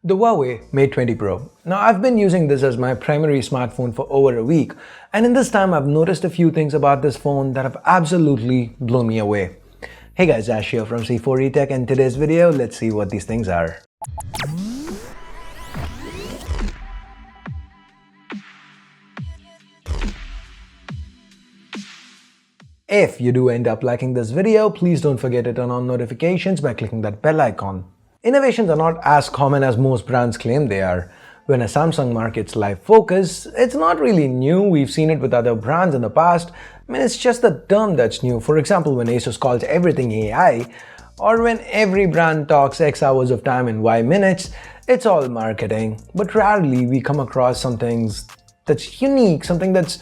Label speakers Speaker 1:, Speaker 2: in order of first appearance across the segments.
Speaker 1: The Huawei Mate 20 Pro. Now I've been using this as my primary smartphone for over a week, and in this time I've noticed a few things about this phone that have absolutely blown me away. Hey guys, Ash here from C4E Tech, and today's video, let's see what these things are. If you do end up liking this video, please don't forget to turn on notifications by clicking that bell icon. Innovations are not as common as most brands claim they are. When a Samsung markets live focus, it's not really new. We've seen it with other brands in the past. I mean, it's just the term that's new. For example, when Asus calls everything AI, or when every brand talks X hours of time in Y minutes, it's all marketing. But rarely we come across something that's unique, something that's,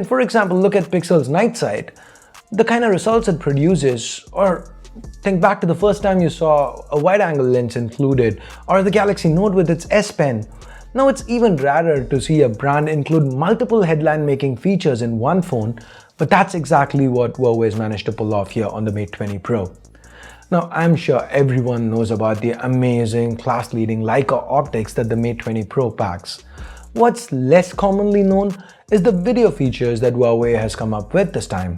Speaker 1: for example, look at Pixel's Night Sight. The kind of results it produces, or think back to the first time you saw a wide-angle lens included, or the Galaxy Note with its S Pen. Now it's even rarer to see a brand include multiple headline-making features in one phone, but that's exactly what Huawei's managed to pull off here on the Mate 20 Pro. Now I'm sure everyone knows about the amazing, class-leading Leica optics that the Mate 20 Pro packs. What's less commonly known is the video features that Huawei has come up with this time.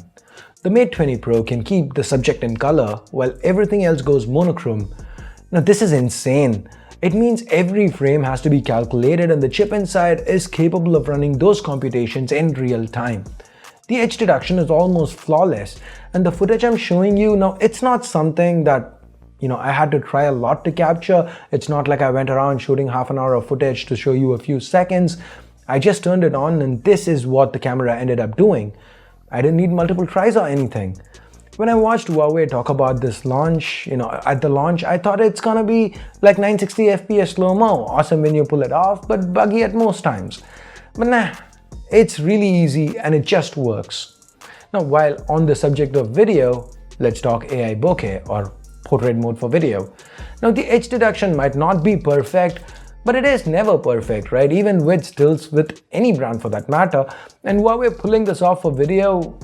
Speaker 1: The Mate 20 Pro can keep the subject in color while everything else goes monochrome. Now this is insane. It means every frame has to be calculated and the chip inside is capable of running those computations in real time. The edge detection is almost flawless, and the footage I'm showing you now, it's not something that I had to try a lot to capture. It's not like I went around shooting half an hour of footage to show you a few seconds. I just turned it on and this is what the camera ended up doing. I didn't need multiple tries or anything. When I watched Huawei talk about this launch, at the launch, I thought it's gonna be like 960 FPS slow-mo, awesome when you pull it off, but buggy at most times. But nah, it's really easy and it just works. Now, while on the subject of video, let's talk AI bokeh or portrait mode for video. Now, the edge detection might not be perfect, but it is never perfect, right? Even with stills, with any brand for that matter. And Huawei pulling this off for video,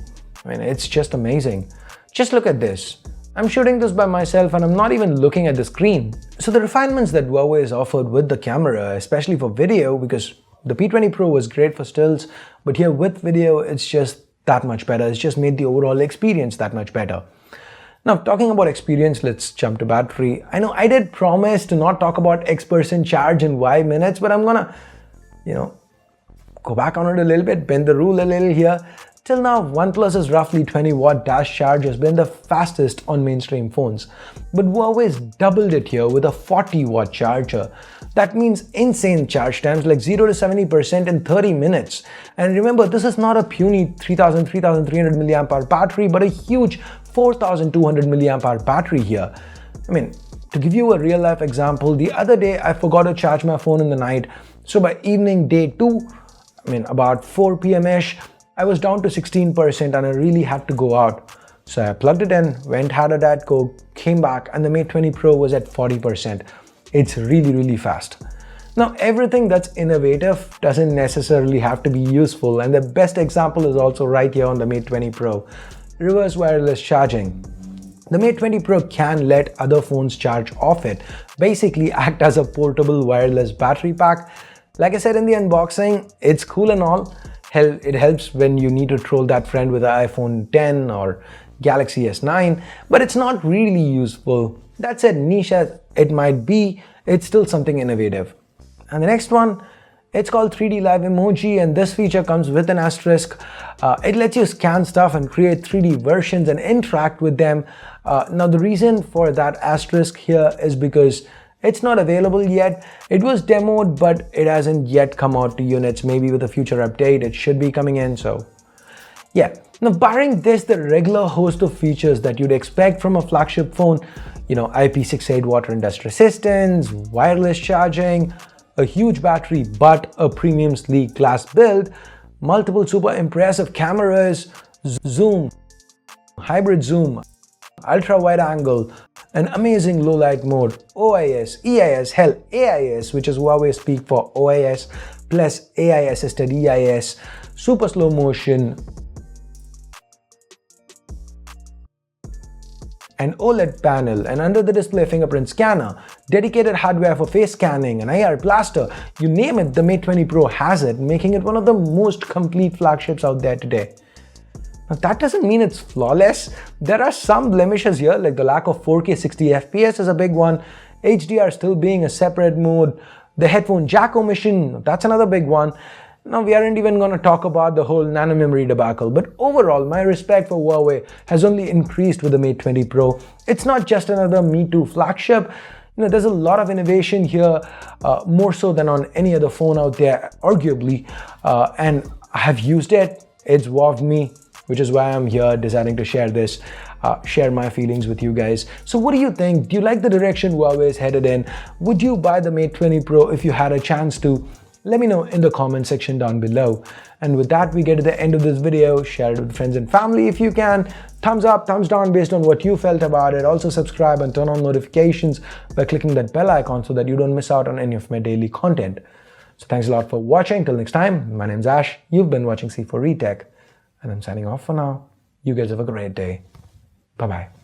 Speaker 1: it's just amazing. Just look at this. I'm shooting this by myself and I'm not even looking at the screen. So the refinements that Huawei has offered with the camera, especially for video, because the P20 Pro was great for stills, but here with video, it's just that much better. It's just made the overall experience that much better. Now, talking about experience, let's jump to battery. I know I did promise to not talk about X% charge in Y minutes, but I'm gonna, go back on it a little bit, bend the rule a little here. Till now, OnePlus's roughly 20-watt dash charge has been the fastest on mainstream phones. But Huawei's doubled it here with a 40-watt charger. That means insane charge times like 0 to 70% in 30 minutes. And remember, this is not a puny 3,300 mAh battery, but a huge 4,200 mAh battery here. To give you a real-life example, the other day I forgot to charge my phone in the night. So by evening day 2, about 4 p.m.-ish, I was down to 16% and I really had to go out. So I plugged it in, went, had a dad Coke, came back, and the Mate 20 Pro was at 40%. It's really, really fast. Now, everything that's innovative doesn't necessarily have to be useful, and the best example is also right here on the Mate 20 Pro. Reverse wireless charging. The Mate 20 Pro can let other phones charge off it, basically act as a portable wireless battery pack. Like I said in the unboxing, it's cool and all. Hell, it helps when you need to troll that friend with an iPhone 10 or Galaxy S9, but it's not really useful. That said, niche as it might be, it's still something innovative. And the next one, it's called 3D Live Emoji, and this feature comes with an asterisk. It lets you scan stuff and create 3D versions and interact with them. Now the reason for that asterisk here is because it's not available yet. It was demoed, but it hasn't yet come out to units. Maybe with a future update, it should be coming in, so yeah. Now barring this, the regular host of features that you'd expect from a flagship phone, IP68 water and dust resistance, wireless charging, a huge battery but a premium sleek glass build, multiple super impressive cameras, zoom, hybrid zoom, ultra wide angle, an amazing low light mode, OIS, EIS, hell AIS, which is Huawei speak for OIS, plus AI assisted EIS, super slow motion, an OLED panel, and under the display fingerprint scanner. dedicated hardware for face scanning, an AR blaster, you name it, the Mate 20 Pro has it, making it one of the most complete flagships out there today. Now that doesn't mean it's flawless. There are some blemishes here, like the lack of 4K 60 FPS is a big one, HDR still being a separate mode, the headphone jack omission, that's another big one. Now we aren't even going to talk about the whole nano memory debacle, but overall my respect for Huawei has only increased with the Mate 20 Pro. It's not just another Me Too flagship. There's a lot of innovation here, more so than on any other phone out there, arguably, and I have used it. It's wowed me, which is why I'm here deciding to share this, share my feelings with you guys. So what do you think? Do you like the direction Huawei is headed in? Would you buy the Mate 20 Pro if you had a chance to? Let me know in the comment section down below. And with that, we get to the end of this video. Share it with friends and family if you can. Thumbs up, thumbs down based on what you felt about it. Also subscribe and turn on notifications by clicking that bell icon so that you don't miss out on any of my daily content. So thanks a lot for watching. Till next time, my name's Ash. You've been watching C4E Tech, and I'm signing off for now. You guys have a great day. Bye-bye.